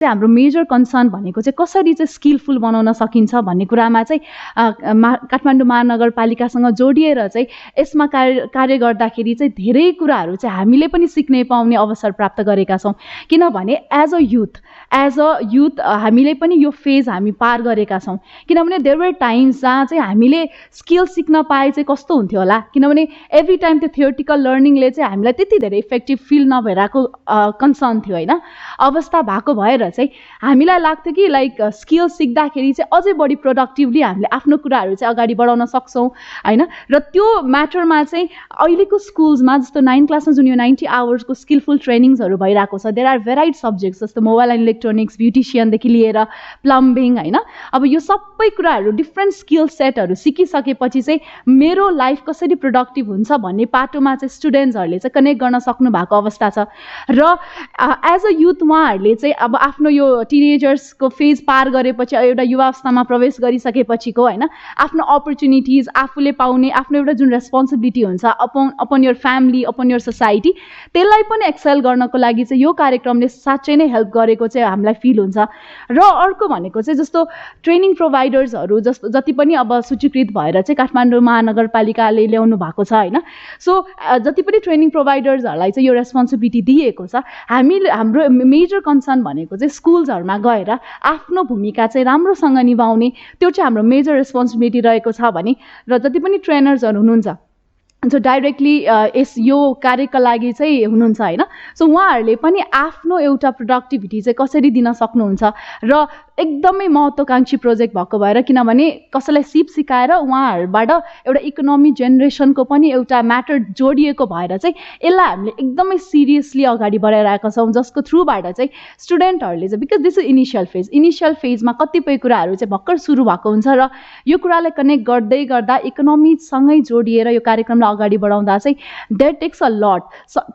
हाम्रो major concern भनेको चाहिँ कसरी चाहिँ स्किलफुल बनाउन सकिन्छ भन्ने कुरामा चाहिँ काठमाडौँ महानगरपालिकासँग जोडिएर चाहिँ यसमा कार्य गर्दाखेरि चाहिँ धेरै कुराहरू चाहिँ हामीले पनि सिक्नै पाउने अवसर प्राप्त गरेका छौँ। किनभने एज अ युथ हामीले पनि यो फेज हामी पार गरेका छौँ। किनभने देयर वर टाइम्स जहाँ चाहिँ हामीले स्किल सिक्न पाए चाहिँ कस्तो हुन्थ्यो होला, किनभने एभ्री टाइम त्यो थियोरिटिकल लर्निङले चाहिँ हामीलाई त्यति धेरै इफेक्टिभ फिल नभइरहेको कन्सर्न थियो होइन, अवस्था भएको भएर चाहिँ हामीलाई लाग्थ्यो कि लाइक स्किल सिक्दाखेरि चाहिँ अझै बढी प्रोडक्टिभली हामीले आफ्नो कुराहरू चाहिँ अगाडि बढाउन सक्छौँ होइन। र त्यो म्याटरमा चाहिँ अहिलेको स्कुल्समा जस्तो 9 क्लासमा जुन यो 90 आवर्सको स्किलफुल ट्रेनिङ्सहरू भइरहेको छ, देयर आर भेराइटी सब्जेक्ट्स जस्तो मोबाइल एन्ड इलेक्ट्रोनिक्स, ब्युटिसियनदेखि लिएर प्लम्बिङ होइन। अब यो सबै कुराहरू डिफ्रेन्ट स्किल सेटहरू सिकिसकेपछि चाहिँ मेरो लाइफ कसरी प्रोडक्टिभ हुन्छ भन्ने पाटोमा चाहिँ स्टुडेन्ट्सहरूले चाहिँ कनेक्ट गर्न सक्नु भएको अवस्था छ। र एज अ युथ उहाँहरूले चाहिँ अब आफ्नो यो टिनेजर्सको फेज पार गरेपछि एउटा युवावस्थामा प्रवेश गरिसकेपछिको होइन आफ्नो अपर्च्युनिटिज आफूले पाउने आफ्नो एउटा जुन रेस्पोन्सिबिलिटी हुन्छ upon your family, upon your society, त्यसलाई पनि एक्सेल गर्नको लागि चाहिँ यो कार्यक्रमले साँच्चै नै हेल्प गरेको चाहिँ हामीलाई फिल हुन्छ। र अर्को भनेको चाहिँ जस्तो ट्रेनिङ प्रोभाइडर्सहरू जति पनि अब सूचीकृत भएर चाहिँ काठमाडौँ महानगरपालिकाले ल्याउनु भएको छ होइन। सो जति पनि ट्रेनिङ प्रोभाइडर्सहरूलाई चाहिँ यो रेस्पोन्सिबिलिटी दिएको छ, हाम्रो मेजर कन्सर्न भनेको चाहिँ स्कुल्सहरूमा गएर आफ्नो भूमिका चाहिँ राम्रोसँग निभाउने त्यो चाहिँ हाम्रो मेजर रेस्पोन्सिबिलिटी रहेको छ भने। र जति पनि ट्रेनर्सहरू हुनुहुन्छ जो डाइरेक्टली यो कार्यका लागि चाहिँ हुनुहुन्छ होइन, सो उहाँहरूले पनि आफ्नो एउटा प्रोडक्टिभिटी चाहिँ कसरी दिन सक्नुहुन्छ। र एकदमै महत्त्वकाङ्क्षी प्रोजेक्ट भएको भएर, किनभने कसैलाई सिकाएर उहाँहरूबाट एउटा इकोनोमी जेनेरेसनको पनि एउटा म्याटर जोडिएको भएर चाहिँ यसलाई हामीले एकदमै सिरियसली अगाडि बढाइरहेका छौँ, जसको थ्रुबाट चाहिँ स्टुडेन्टहरूले चाहिँ, बिकज दिस इज इनिसियल फेजमा कतिपय कुराहरू चाहिँ भर्खर सुरु भएको हुन्छ र यो कुरालाई कनेक्ट गर्दै गर्दा इकोनोमीसँगै जोडिएर यो कार्यक्रमलाई अगाडि बढाउँदा चाहिँ द्याट टेक्स अ लट।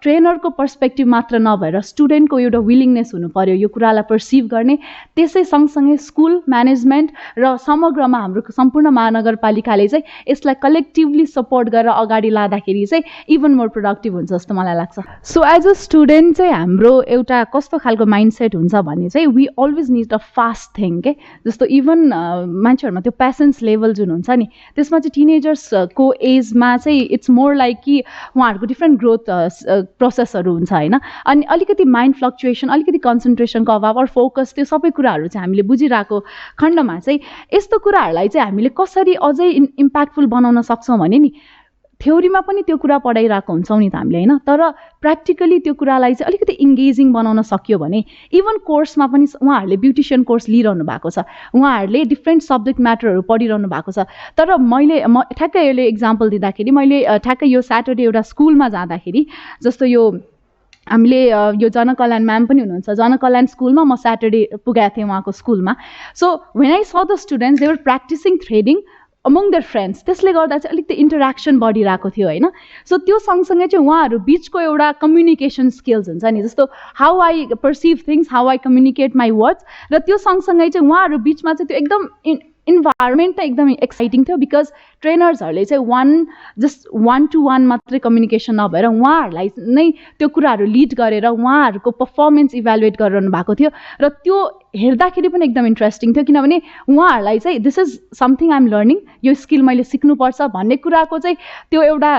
ट्रेनरको पर्सपेक्टिभ मात्र नभएर स्टुडेन्टको एउटा विलिङनेस हुनु पर्यो यो कुरालाई पर्सिभ गर्ने। त्यसै सँगसँगै स्कुल म्यानेजमेन्ट र समग्रमा हाम्रो सम्पूर्ण महानगरपालिकाले चाहिँ यसलाई कलेक्टिभली सपोर्ट गरेर अगाडि लाँदाखेरि चाहिँ इभन मोर प्रोडक्टिभ हुन्छ जस्तो मलाई लाग्छ। सो एज अ स्टुडेन्ट चाहिँ हाम्रो एउटा कस्तो खालको माइन्डसेट हुन्छ भने चाहिँ we always need a fast thing के, जस्तो इभन मान्छेहरूमा त्यो पेसेन्स लेभल जुन हुन्छ नि, त्यसमा चाहिँ टिनेजर्सको एजमा चाहिँ इट्स मोर लाइक कि उहाँहरूको डिफ्रेन्ट ग्रोथ प्रोसेसहरू हुन्छ होइन। अनि अलिकति माइन्ड फ्लक्चुएसन, अलिकति कन्सन्ट्रेसनको अभाव और फोकस, त्यो सबै कुराहरू चाहिँ हामीले बुझिरहेको खण्डमा चाहिँ यस्तो कुराहरूलाई चाहिँ हामीले कसरी अझै इम्प्याक्टफुल बनाउन सक्छौँ भने नि, थ्योरीमा पनि त्यो कुरा पढाइरहेको हुन्छौँ नि त हामीले होइन, तर प्र्याक्टिकली त्यो कुरालाई चाहिँ अलिकति इङ्गेजिङ बनाउन सक्यो भने, इभन कोर्समा पनि उहाँहरूले ब्युटिसियन कोर्स लिइरहनु भएको छ, उहाँहरूले डिफ्रेन्ट सब्जेक्ट म्याटरहरू पढिरहनु भएको छ। तर म ठ्याक्कै यसले इक्जाम्पल दिँदाखेरि, मैले ठ्याक्कै यो स्याटरडे एउटा स्कुलमा जाँदाखेरि, जस्तो यो हामीले यो जनकल्याण म्याम पनि हुनुहुन्छ, जनकल्याण स्कुलमा म स्याटरडे पुगेको थिएँ उहाँको स्कुलमा। So when I saw the students they were practising threading among their friends, त्यसले गर्दा चाहिँ अलिकति इन्टरेक्सन बढिरहेको थियो होइन। सो त्यो सँगसँगै चाहिँ उहाँहरू बिचको एउटा कम्युनिकेसन स्किल्स हुन्छ नि, जस्तो how I perceive things, how I communicate my words, र त्यो सँगसँगै चाहिँ उहाँहरू बिचमा चाहिँ त्यो एकदम इन्भाइरोमेन्ट नै एकदमै एक्साइटिङ थियो। बिकज ट्रेनर्सहरूले चाहिँ जस्ट 1-to-1 मात्रै कम्युनिकेसन नभएर उहाँहरूलाई नै त्यो कुराहरू लिड गरेर उहाँहरूको पर्फर्मेन्स इभ्यालुएट गरिरहनु भएको थियो। र त्यो हेर्दाखेरि पनि एकदम इन्ट्रेस्टिङ थियो, किनभने उहाँहरूलाई चाहिँ this is something I'm learning, यो स्किल मैले सिक्नुपर्छ भन्ने कुराको चाहिँ त्यो एउटा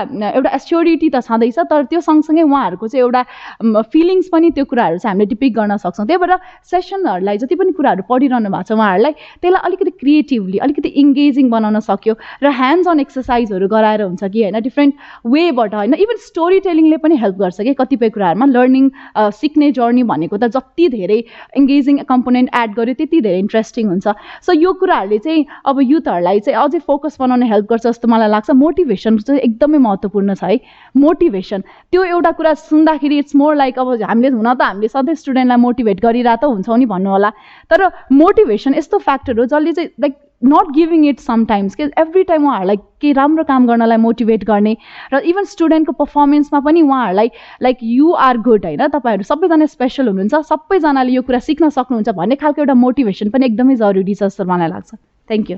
एस्योरिटी त छँदैछ, तर त्यो सँगसँगै उहाँहरूको चाहिँ एउटा फिलिङ्स पनि त्यो कुराहरू चाहिँ हामीले डिपिक्ट गर्न सक्छौँ। त्यही भएर सेसनहरूलाई जति पनि कुराहरू पढिरहनु भएको छ उहाँहरूलाई त्यसलाई अलिकति क्रिएटिभली अलिकति इङ्गेजिङ बनाउन सक्यो र ह्यान्ड्स अन एक्सर्साइजहरू गराएर हुन्छ कि होइन, डिफ्रेन्ट वेबाट होइन, इभन स्टोरी टेलिङले पनि हेल्प गर्छ कि कतिपय कुराहरूमा। लर्निङ सिक्ने जर्नी भनेको त जति धेरै इङ्गेजिङ कम्पोनेन्ट एड गर्यो त्यति धेरै इन्ट्रेस्टिङ हुन्छ। सो यो कुराहरूले चाहिँ अब युथहरूलाई चाहिँ अझै फोकस बनाउन हेल्प गर्छ जस्तो मलाई लाग्छ। मोटिभेसन चाहिँ एकदमै महत्त्वपूर्ण छ है। मोटिभेसन त्यो एउटा कुरा सुन्दाखेरि इट्स मोर लाइक अब हामीले सधैँ स्टुडेन्टलाई मोटिभेट गरिरहेको त हुन्छौँ नि भन्नु होला, तर मोटिभेसन यस्तो फ्याक्टर हो जसले चाहिँ like not giving it sometimes के एभ्री टाइम उहाँहरूलाई केही राम्रो काम गर्नलाई मोटिभेट गर्ने, र इभन स्टुडेन्टको पर्फर्मेन्समा पनि उहाँहरूलाई लाइक यु आर गुड होइन, तपाईँहरू सबैजना स्पेसल हुनुहुन्छ, सबैजनाले यो कुरा सिक्न सक्नुहुन्छ भन्ने खालको एउटा मोटिभेसन पनि एकदमै जरुरी छ जस्तो मलाई लाग्छ। Thank you.